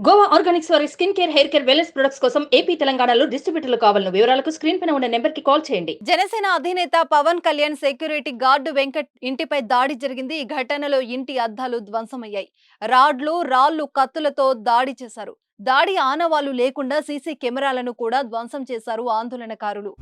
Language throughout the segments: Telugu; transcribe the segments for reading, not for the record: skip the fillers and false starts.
గోవా ఆర్గానిక్స్ వారి skin care, hair care, wellness products కోసం ఏపీ, తెలంగాణలో డిస్ట్రిబ్యూటర్లు కావాలను వివరాలకు స్క్రీన్ పైన ఉన్న నెంబర్ కి కాల్ చేయండి. జనసేన అధినేత పవన్ కళ్యాణ్ సెక్యూరిటీ గార్డు వెంకట్ ఇంటిపై దాడి జరిగింది. ఈ ఘటనలో ఇంటి అద్దాలు ధ్వంసమయ్యాయి. రాడ్లు, రాళ్లు, కత్తులతో దాడి చేశారు. దాడి ఆనవాళ్లు లేకుండా సీసీ కెమెరాలను కూడా ధ్వంసం చేశారు ఆందోళనకారులు.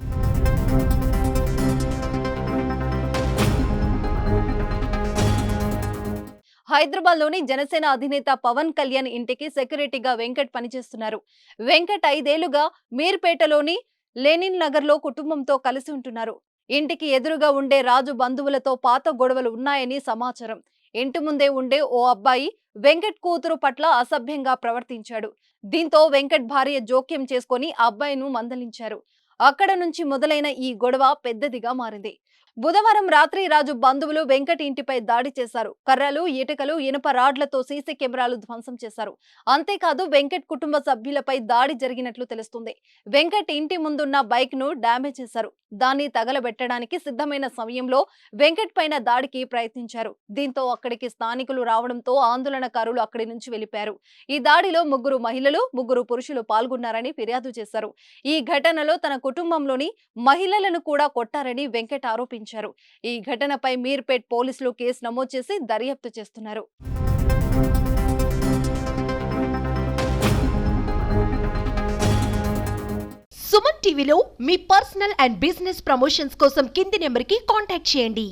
హైదరాబాద్ లోని జనసేన అధినేత పవన్ కళ్యాణ్ ఇంటికి సెక్యూరిటీగా వెంకట్ పనిచేస్తున్నారు. వెంకట్ 5 ఏళ్లుగా మీర్పేటలోని లెనిన్ నగర్ లో కుటుంబంతో కలిసి ఉంటున్నారు. ఇంటికి ఎదురుగా ఉండే రాజు బంధువులతో పాత గొడవలు ఉన్నాయని సమాచారం. ఇంటి ముందే ఉండే ఓ అబ్బాయి వెంకట్ కూతురు పట్ల అసభ్యంగా ప్రవర్తించాడు. దీంతో వెంకట్ భార్య జోక్యం చేసుకుని అబ్బాయిను మందలించారు. అక్కడ నుంచి మొదలైన ఈ గొడవ పెద్దదిగా మారింది. బుధవారం రాత్రి రాజు బంధువులు వెంకట్ ఇంటిపై దాడి చేశారు. కర్రలు, ఇటుకలు, ఇనుప రాడ్లతో సీసీ కెమెరాలు ధ్వంసం చేశారు. అంతేకాదు వెంకట్ కుటుంబ సభ్యులపై దాడి జరిగినట్లు తెలుస్తుంది. వెంకట్ ఇంటి ముందున్న బైక్ ను డ్యామేజ్ చేశారు. దాన్ని తగలబెట్టడానికి సిద్ధమైన సమయంలో వెంకట్ పైన దాడికి ప్రయత్నించారు. దీంతో అక్కడికి స్థానికులు రావడంతో ఆందోళనకారులు అక్కడి నుంచి వెళ్లిపారు. ఈ దాడిలో 3 మహిళలు, 3 పురుషులు పాల్గొన్నారని ఫిర్యాదు చేశారు. ఈ ఘటనలో తన కుటుంబంలోని మహిళలను కూడా కొట్టారని వెంకట్ ఆరోపించారు. ఈ ఘటనపై మీర్పేట్ పోలీసులు కేసు నమోదు చేసి దర్యాప్తు చేస్తున్నారు. సుమన్ టీవీలో మీ పర్సనల్ అండ్ బిజినెస్ ప్రమోషన్స్ కోసం కింది నెంబర్కి కాంటాక్ట్ చేయండి.